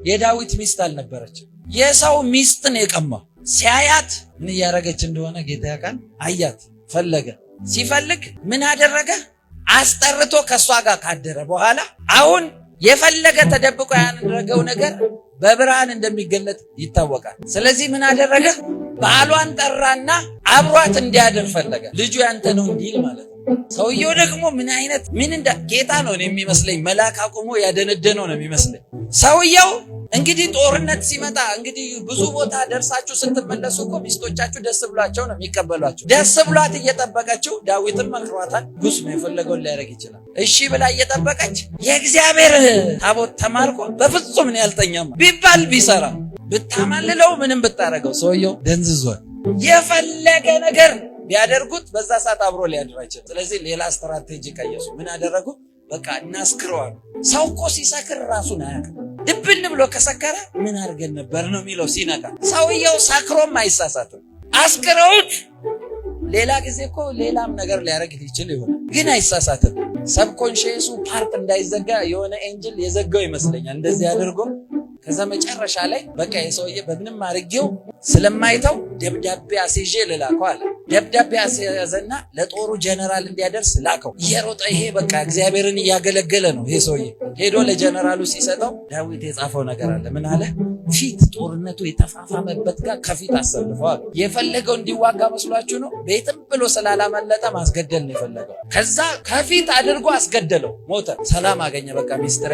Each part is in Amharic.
የዳዊት ሚስት አልነበረች። የሰው ሚስት ነው የቀማው። ሲያያት ምን እያደረገች እንደሆነ ጌታ ያውቃል። አያት፣ ፈለገ። ሲፈልግ ምን አደረገ? አስጠርቶ ከሷ ጋር ካደረ በኋላ አሁን የፈለገ ተደብቆ ያደረገው ነገር በብርሃን እንደሚገለጥ ይታወቃል። ስለዚህ ምን አደረገ? ባሏን ጠራና አብሯት እንዲያድር ፈለገ። ልጁ ያንተ ነው እንዲል ማለት ነው። ሰውየው ደግሞ ጌታ ነው የሚመስለኝ። መልአክ አቁሞ ያደነደነው ነው የሚመስለኝ። ሰውየው እንግዲህ ጦርነት ሲመጣ እንግዲህ ብዙ ቦታ ደርሳችሁ ስትመለሱ እኮ ሚስቶቻችሁ ደስ ብሏቸው ነው የሚቀበሏችሁ። ደስ ብሏት እየጠበቀችው፣ ዳዊትም መክሯታል። ጉስ ነው የፈለገውን ሊያደርግ ይችላል። እሺ ብላ እየጠበቀች የእግዚአብሔር ታቦት ተማርኮ በፍጹም ነው ያልተኛም ቢባል ቢሰራ ብታማልለው ምንም ብታረገው ሰውየው ደንዝዟል። የፈለገ ነገር ቢያደርጉት በዛ ሰዓት አብሮ ሊያድር አይችልም። ስለዚህ ሌላ ስትራቴጂ ቀየሱ። ምን አደረጉ? በቃ እናስክረዋል። ሰው እኮ ሲሰክር ራሱን አያውቅም። ድብን ብሎ ከሰከረ ምን አድርገን ነበር ነው የሚለው ሲነቃ። ሰውየው ሰክሮም አይሳሳትም። አስክረውት ሌላ ጊዜ እኮ ሌላም ነገር ሊያደርግ ይችል ይሆናል፣ ግን አይሳሳትም። ሰብኮንሺየሱ ፓርት እንዳይዘጋ የሆነ ኤንጅል የዘጋው ይመስለኛል። እንደዚህ አድርጎ ከዛ መጨረሻ ላይ በቃ የሰውዬ በምንም አድርጌው ስለማይተው ደብዳቤ አስይዤ ልላከው አለ። ደብዳቤ አስያዘና ለጦሩ ጀነራል እንዲያደርስ ላከው። እየሮጠ ይሄ በቃ እግዚአብሔርን እያገለገለ ነው ይሄ ሰውዬ። ሄዶ ለጀነራሉ ሲሰጠው ዳዊት የጻፈው ነገር አለ። ምን አለ? ፊት ጦርነቱ የተፋፋመበት ጋር ከፊት አሰልፈዋል። የፈለገው እንዲዋጋ መስሏችሁ ነው? ቤትም ብሎ ስላላመለጠ ማስገደል ነው የፈለገው። ከዛ ከፊት አድርጎ አስገደለው። ሞተ። ሰላም አገኘ። በቃ ሚስጥር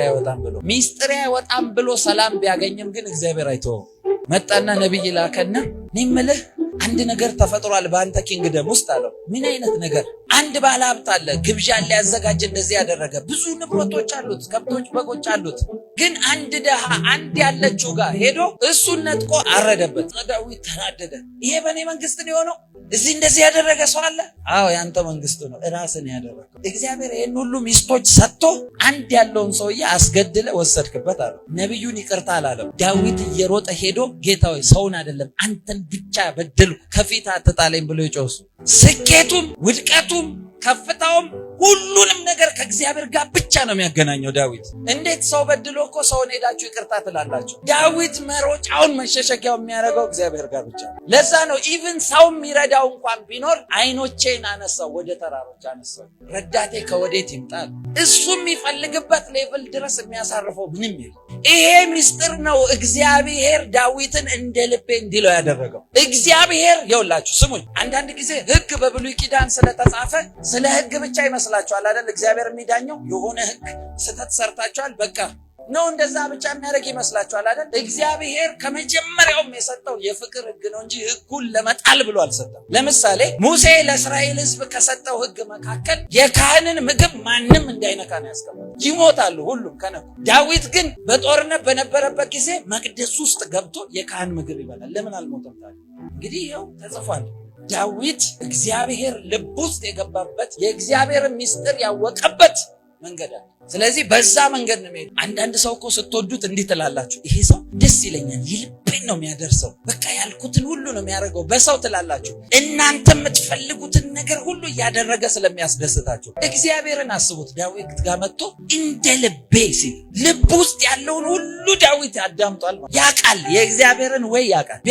አይወጣም ብሎ ሰላም ቢያገኝም ግን እግዚአብሔር አይተወው። መጣና ነብይ ላከና እምልህ አንድ ነገር ተፈጥሯል በአንተ ኪንግደም ውስጥ አለው። ምን አይነት ነገር? አንድ ባለ ሀብት አለ፣ ግብዣ ሊያዘጋጅ እንደዚህ ያደረገ፣ ብዙ ንብረቶች አሉት፣ ከብቶች በጎች አሉት። ግን አንድ ደሃ አንድ ያለችው ጋር ሄዶ እሱን ነጥቆ አረደበት። ዳዊት ተናደደ። ይሄ በእኔ መንግስት ነው የሆነው? እዚህ እንደዚህ ያደረገ ሰው አለ? አዎ ያንተ መንግስት ነው፣ ራስን ያደረገው። እግዚአብሔር ይህን ሁሉ ሚስቶች ሰጥቶ አንድ ያለውን ሰውዬ አስገድለ ወሰድክበት አለ። ነቢዩን ይቅርታ አላለም። ዳዊት እየሮጠ ሄዶ ጌታ ሆይ ሰውን አይደለም አንተን ብቻ በደልኩ፣ ከፊት አትጣለኝ ብሎ ይጮህ። ስኬቱም ውድቀቱም ከፍታውም ሁሉንም ነገር ከእግዚአብሔር ጋር ብቻ ነው የሚያገናኘው ዳዊት። እንዴት ሰው በድሎ እኮ ሰውን ሄዳችሁ ይቅርታ ትላላችሁ? ዳዊት መሮጫውን መሸሸጊያው የሚያደርገው እግዚአብሔር ጋር ብቻ ነው። ለዛ ነው ኢቭን ሰው የሚረዳው እንኳን ቢኖር አይኖቼን አነሳው፣ ወደ ተራሮች አነሳው፣ ረዳቴ ከወዴት ይምጣል? እሱ የሚፈልግበት ሌቭል ድረስ የሚያሳርፈው ምንም የለም። ይሄ ምስጢር ነው እግዚአብሔር ዳዊትን እንደ ልቤ እንዲለው ያደረገው። እግዚአብሔር የውላችሁ ስሙኝ፣ አንዳንድ ጊዜ ህግ በብሉይ ኪዳን ስለተጻፈ ስለ ህግ ብቻ ይመስላችኋል አይደል? እግዚአብሔር የሚዳኘው የሆነ ህግ ስተት ሰርታችኋል በቃ ነው እንደዛ ብቻ የሚያደርግ ይመስላችኋል አይደል? እግዚአብሔር ከመጀመሪያውም የሰጠው የፍቅር ህግ ነው እንጂ ህጉን ለመጣል ብሎ አልሰጠም። ለምሳሌ ሙሴ ለእስራኤል ህዝብ ከሰጠው ህግ መካከል የካህንን ምግብ ማንም እንዳይነካ ነው ያስቀመጠው። ይሞታሉ ሁሉም ከነኩ። ዳዊት ግን በጦርነት በነበረበት ጊዜ መቅደስ ውስጥ ገብቶ የካህን ምግብ ይበላል። ለምን አልሞተም ታዲያ? እንግዲህ ይኸው ተጽፏል። ዳዊት እግዚአብሔር ልብ ውስጥ የገባበት የእግዚአብሔር ምስጢር ያወቀበት መንገድ አለ። ስለዚህ በዛ መንገድ ነው የሚሄድ። አንዳንድ ሰው እኮ ስትወዱት እንዲህ ትላላችሁ፣ ይሄ ሰው ደስ ይለኛል፣ የልቤን ነው የሚያደርሰው፣ በቃ ያልኩትን ሁሉ ነው የሚያደርገው በሰው ትላላችሁ። እናንተ የምትፈልጉትን ነገር ሁሉ እያደረገ ስለሚያስደስታችሁ። እግዚአብሔርን አስቡት። ዳዊት ጋር መጥቶ እንደ ልቤ ሲል ልብ ውስጥ ያለውን ሁሉ ዳዊት ያዳምጧል። ያውቃል፣ የእግዚአብሔርን ወይ ያውቃል።